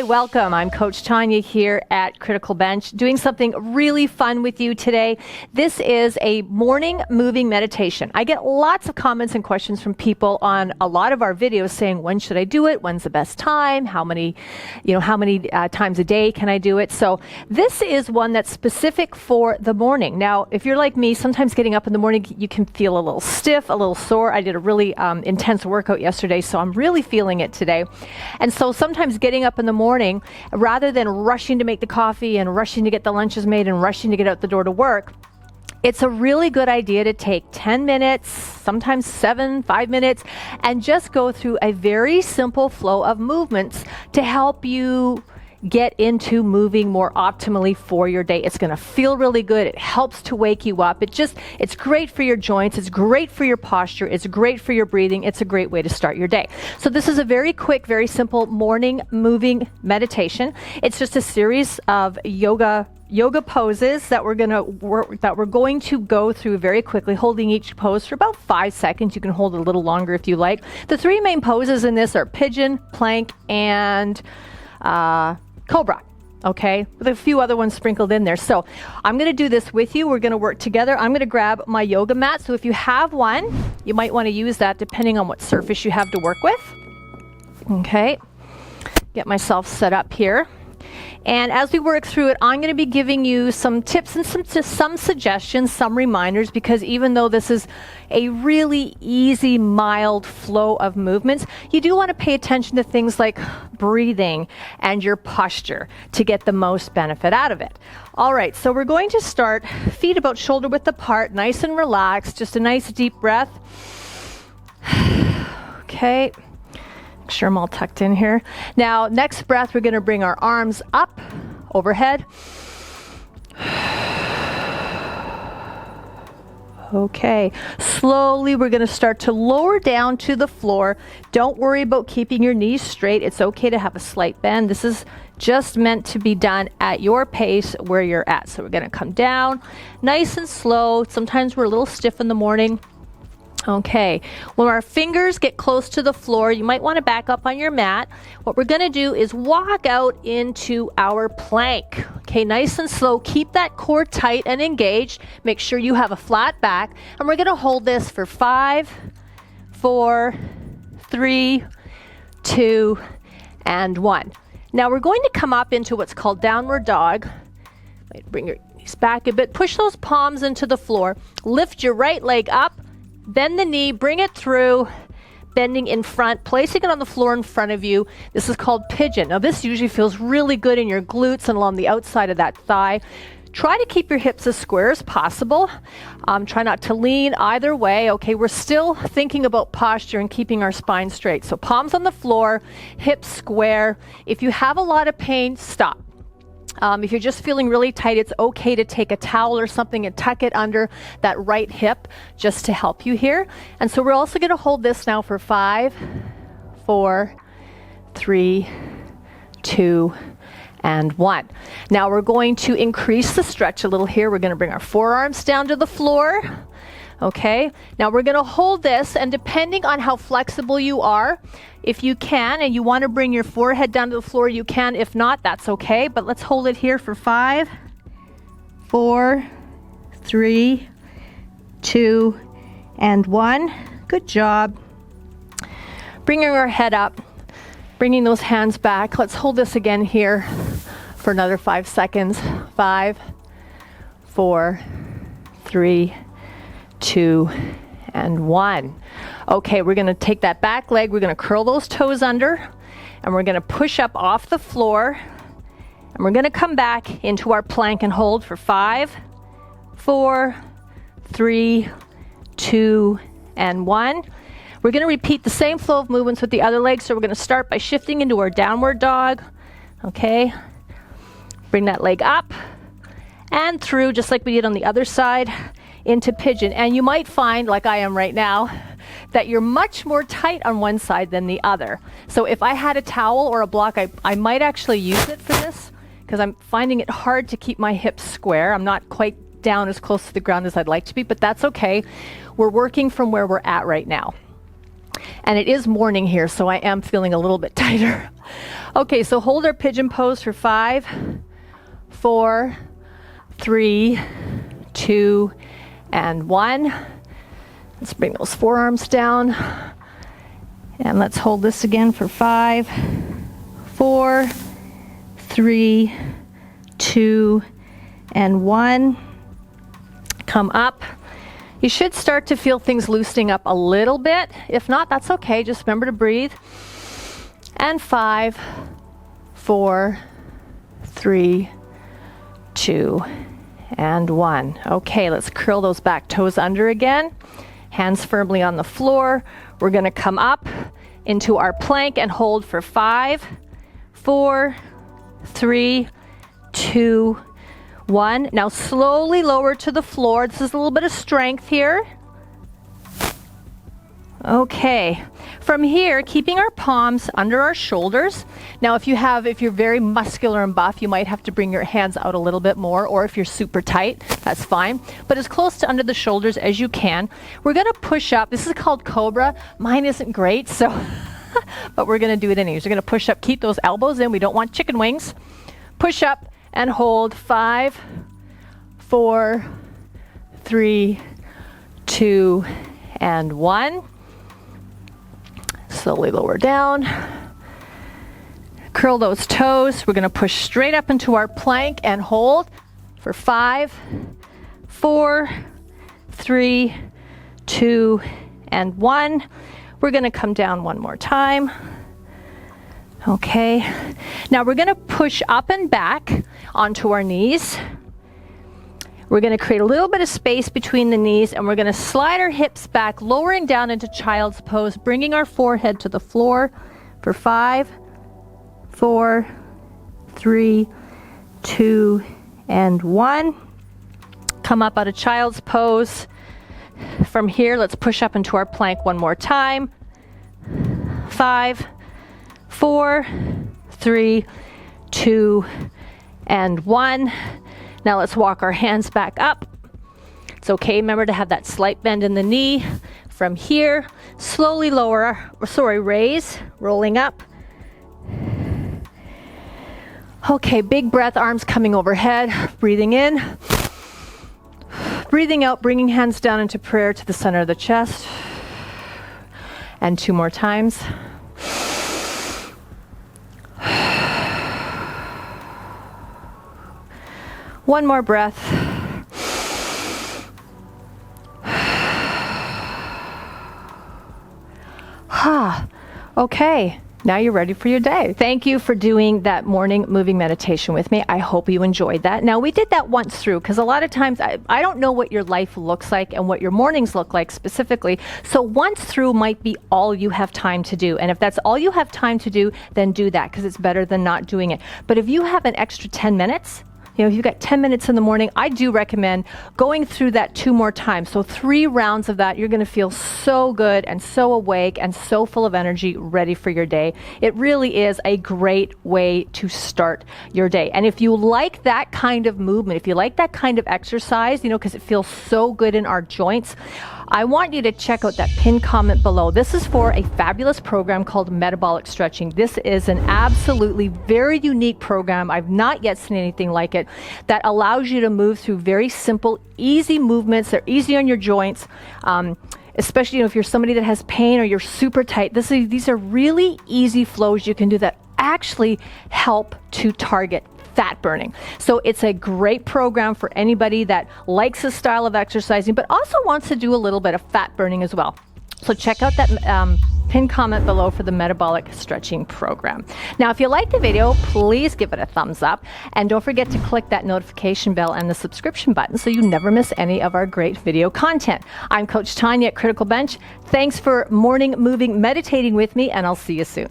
welcome. I'm Coach Tonya here at Critical Bench, doing something really fun with you today. This is a morning moving meditation. I get lots of comments and questions from people on a lot of our videos saying, when should I do it? When's the best time? How many times a day can I do it? So this is one that's specific for the morning. Now, if you're like me, sometimes getting up in the morning, you can feel a little stiff, a little sore. I did a really intense workout yesterday, so I'm really feeling it today. And so sometimes getting up in the morning, rather than rushing to make the coffee and rushing to get the lunches made and rushing to get out the door to work, it's a really good idea to take 10 minutes, sometimes 5 minutes, and just go through a very simple flow of movements to help you get into moving more optimally for your day. It's going to feel really good. It helps to wake you up. It's great for your joints. It's great for your posture. It's great for your breathing. It's a great way to start your day. So this is a very quick, very simple morning moving meditation. It's just a series of yoga poses that we're going to go through very quickly, holding each pose for about 5 seconds. You can hold it a little longer if you like. The three main poses in this are pigeon, plank, and cobra, okay, with a few other ones sprinkled in there. So I'm going to do this with you. We're going to work together. I'm going to grab my yoga mat. So if you have one, you might want to use that depending on what surface you have to work with. Okay, get myself set up here. And as we work through it, I'm going to be giving you some tips and some suggestions, some reminders, because even though this is a really easy, mild flow of movements, you do want to pay attention to things like breathing and your posture to get the most benefit out of it. All right, so we're going to start feet about shoulder width apart, nice and relaxed, just a nice deep breath. Okay. Make sure I'm all tucked in here. Now, next breath, we're going to bring our arms up overhead. Okay, slowly we're going to start to lower down to the floor. Don't worry about keeping your knees straight. It's okay to have a slight bend. This is just meant to be done at your pace where you're at. So we're going to come down nice and slow. Sometimes we're a little stiff in the morning. Okay, when our fingers get close to the floor, you might want to back up on your mat. What we're going to do is walk out into our plank. Okay, nice and slow. Keep that core tight and engaged. Make sure you have a flat back. And we're going to hold this for 5, 4, 3, 2, and 1. Now we're going to come up into what's called downward dog. Bring your knees back a bit. Push those palms into the floor. Lift your right leg up. Bend the knee, bring it through, bending in front, placing it on the floor in front of you. This is called pigeon. Now this usually feels really good in your glutes and along the outside of that thigh. Try to keep your hips as square as possible. Try not to lean either way. Okay, we're still thinking about posture and keeping our spine straight. So palms on the floor, hips square. If you have a lot of pain, stop. If you're just feeling really tight, it's okay to take a towel or something and tuck it under that right hip just to help you here. And so we're also going to hold this now for 5, 4, 3, 2, and 1. Now we're going to increase the stretch a little here. We're going to bring our forearms down to the floor. Okay, now we're going to hold this, and depending on how flexible you are, if you can and you want to bring your forehead down to the floor, you can. If not, that's okay. But let's hold it here for 5, 4, 3, 2, and 1. Good job. Bringing our head up, bringing those hands back. Let's hold this again here for another 5 seconds. 5, 4, 3, 2, and 1. Okay, we're going to take that back leg, we're going to curl those toes under, and we're going to push up off the floor, and we're going to come back into our plank and hold for 5, 4, 3, 2, and 1. We're going to repeat the same flow of movements with the other leg, so we're going to start by shifting into our downward dog. Okay, bring that leg up and through, just like we did on the other side, into pigeon. And you might find, like I am right now, that you're much more tight on one side than the other. So if I had a towel or a block, I might actually use it for this, because I'm finding it hard to keep my hips square. I'm not quite down as close to the ground as I'd like to be, but that's okay. We're working from where we're at right now. And it is morning here, so I am feeling a little bit tighter. Okay, so hold our pigeon pose for 5, 4, 3, 2, and 1. Let's bring those forearms down. And let's hold this again for 5, 4, 3, 2, and 1. Come up. You should start to feel things loosening up a little bit. If not, that's okay. Just remember to breathe. And 5, 4, 3, 2, and 1. Okay, let's curl those back toes under again. Hands firmly on the floor. We're going to come up into our plank and hold for 5, 4, 3, 2, 1. Now slowly lower to the floor. This is a little bit of strength here. Okay. From here, keeping our palms under our shoulders. Now if you're very muscular and buff, you might have to bring your hands out a little bit more, or if you're super tight, that's fine. But as close to under the shoulders as you can. We're going to push up. This is called Cobra. Mine isn't great, so but we're going to do it anyways. We're going to push up, keep those elbows in. We don't want chicken wings. Push up and hold. 5, 4, 3, 2, and 1. Slowly lower down. Curl those toes. We're going to push straight up into our plank and hold for 5, 4, 3, 2, and 1. We're going to come down one more time. Okay. Now we're going to push up and back onto our knees. We're going to create a little bit of space between the knees, and we're going to slide our hips back, lowering down into child's pose, bringing our forehead to the floor for 5, 4, 3, 2, and 1. Come up out of child's pose. From here, let's push up into our plank one more time. 5, 4, 3, 2, and 1. Now let's walk our hands back up. It's okay, remember to have that slight bend in the knee. From here, slowly raise, rolling up. Okay, big breath, arms coming overhead, breathing in. Breathing out, bringing hands down into prayer to the center of the chest. And 2 more times. One more breath. Okay, now you're ready for your day. Thank you for doing that morning moving meditation with me. I hope you enjoyed that. Now, we did that once through because a lot of times I don't know what your life looks like and what your mornings look like specifically. So once through might be all you have time to do. And if that's all you have time to do, then do that because it's better than not doing it. But if you have an extra 10 minutes, if you've got 10 minutes in the morning, I do recommend going through that 2 more times. So 3 rounds of that, you're going to feel so good and so awake and so full of energy, ready for your day. It really is a great way to start your day. And if you like that kind of movement, if you like that kind of exercise, because it feels so good in our joints, I want you to check out that pinned comment below. This is for a fabulous program called Metabolic Stretching. This is an absolutely very unique program. I've not yet seen anything like it that allows you to move through very simple, easy movements. They're easy on your joints, especially if you're somebody that has pain or you're super tight. These are really easy flows you can do that actually help to target fat burning. So it's a great program for anybody that likes this style of exercising, but also wants to do a little bit of fat burning as well. So check out that pinned comment below for the Metabolic Stretching program. Now, if you like the video, please give it a thumbs up. And don't forget to click that notification bell and the subscription button so you never miss any of our great video content. I'm Coach Tonya at Critical Bench. Thanks for morning moving, meditating with me, and I'll see you soon.